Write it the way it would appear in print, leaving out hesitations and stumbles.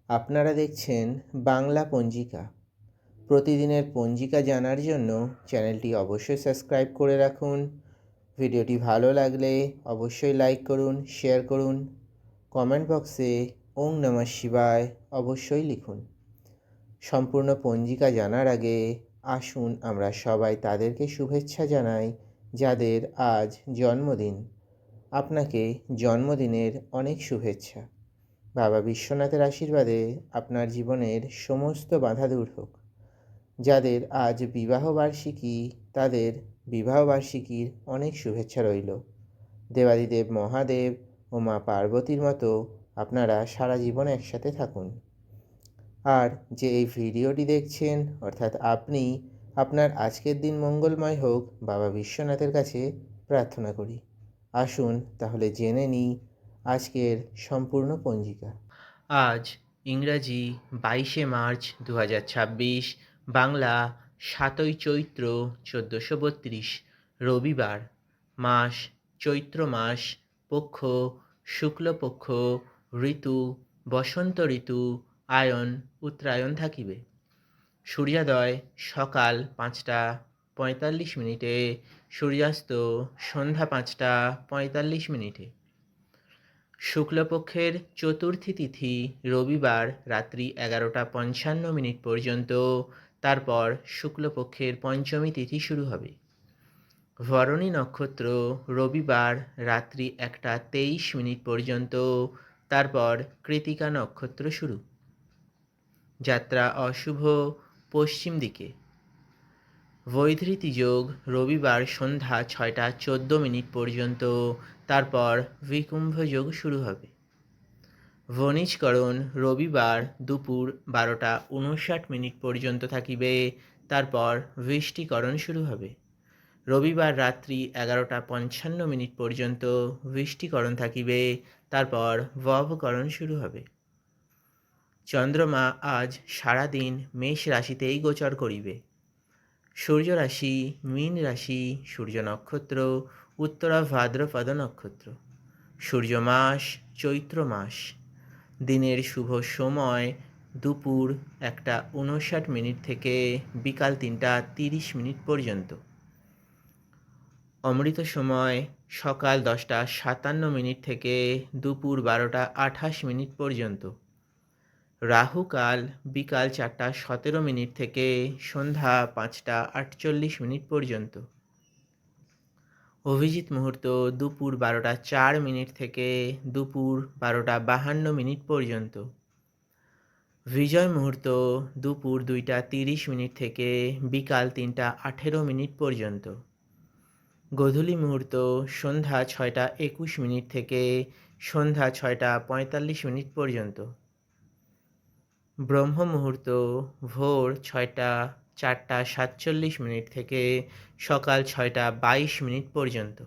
আপনারা দেখছেন বাংলা পঞ্জিকা। প্রতিদিনের পঞ্জিকা জানার জন্য চ্যানেলটি অবশ্যই সাবস্ক্রাইব করে রাখুন। ভিডিওটি ভালো লাগলে অবশ্যই লাইক করুন, শেয়ার করুন। কমেন্ট বক্সে ওং নমঃ শিবায় অবশ্যই লিখুন। সম্পূর্ণ পঞ্জিকা জানার আগে আসুন আমরা সবাই তাদেরকে শুভেচ্ছা জানাই যাদের আজ জন্মদিন। আপনাকে জন্মদিনের অনেক শুভেচ্ছা। বাবা বিশ্বনাথের আশীর্বাদে আপনার জীবনের সমস্ত বাধা দূর হোক। যাদের আজ বিবাহবার্ষিকী তাদের বিবাহবার্ষিকীর অনেক শুভেচ্ছা রইল। দেবাদিদেব মহাদেব ও মা পার্বতীর মতো আপনারা সারা জীবন একসাথে থাকুন। আর যে এই ভিডিওটি দেখছেন অর্থাৎ আপনি, আপনার আজকের দিন মঙ্গলময় হোক বাবা বিশ্বনাথের কাছে প্রার্থনা করি। আসুন তাহলে জেনে নিই আজকের সম্পূর্ণ পঞ্জিকা। আজ ইংরাজি 22শে মার্চ 2026, বাংলা 7ই চৈত্র 1432, রবিবার। মাস চৈত্র মাস, পক্ষ শুক্লপক্ষ, ঋতু বসন্ত ঋতু, আয়ন উত্তরায়ণ থাকিবে। সূর্যোদয় সকাল 5টা 45 মিনিটে, সূর্যাস্ত সন্ধ্যা 5টা 45 মিনিটে। শুক্লপক্ষের চতুর্থী তিথি রবিবার রাত্রি 11টা 55 মিনিট পর্যন্ত, তারপর শুক্লপক্ষের পঞ্চমী তিথি শুরু হবে। ভরণী নক্ষত্র রবিবার রাত্রি 1টা 23 মিনিট পর্যন্ত, তারপর কৃতিকা নক্ষত্র শুরু। যাত্রা অশুভ পশ্চিম দিকে। বৈধৃতি যোগ রবিবার সন্ধ্যা 6টা 14 মিনিট পর্যন্ত, তারপর বিকুম্ভ যোগ শুরু হবে। বণিজকরণ রবিবার দুপুর 12টা 59 মিনিট পর্যন্ত থাকিবে, তারপর বৃষ্টিকরণ শুরু হবে। রবিবার রাত্রি 11টা 55 মিনিট পর্যন্ত বৃষ্টিকরণ থাকিবে, তারপর বভকরণ শুরু হবে। চন্দ্রমা আজ সারাদিন মেষ রাশিতেই গোচর করিবে। সূর্য রাশি মীন রাশি, সূর্য নক্ষত্র উত্তরা ভাদ্রপদ নক্ষত্র। সূর্য মাস চৈত্র মাস। দিনের শুভ সময় দুপুর 1টা 59 মিনিট থেকে বিকাল 3টা 30 মিনিট পর্যন্ত। অমৃত সময় সকাল 10টা 57 মিনিট থেকে দুপুর 12টা 28 মিনিট পর্যন্ত। রাহুকাল বিকাল 4টা 17 মিনিট থেকে সন্ধ্যা 5টা 48 মিনিট পর্যন্ত। অভিজিৎ মুহূর্ত দুপুর 12টা 4 মিনিট থেকে দুপুর 12টা 52 মিনিট পর্যন্ত। বিজয় মুহূর্ত দুপুর 2টা 30 মিনিট থেকে বিকাল 3টা 18 মিনিট পর্যন্ত। গোধূলি মুহূর্ত সন্ধ্যা 6টা 21 মিনিট থেকে সন্ধ্যা 6টা 45 মিনিট পর্যন্ত। ব্রহ্ম মুহূর্ত ভোর 6টা 4টা 47 মিনিট থেকে সকাল 6টা 22 মিনিট পর্যন্ত।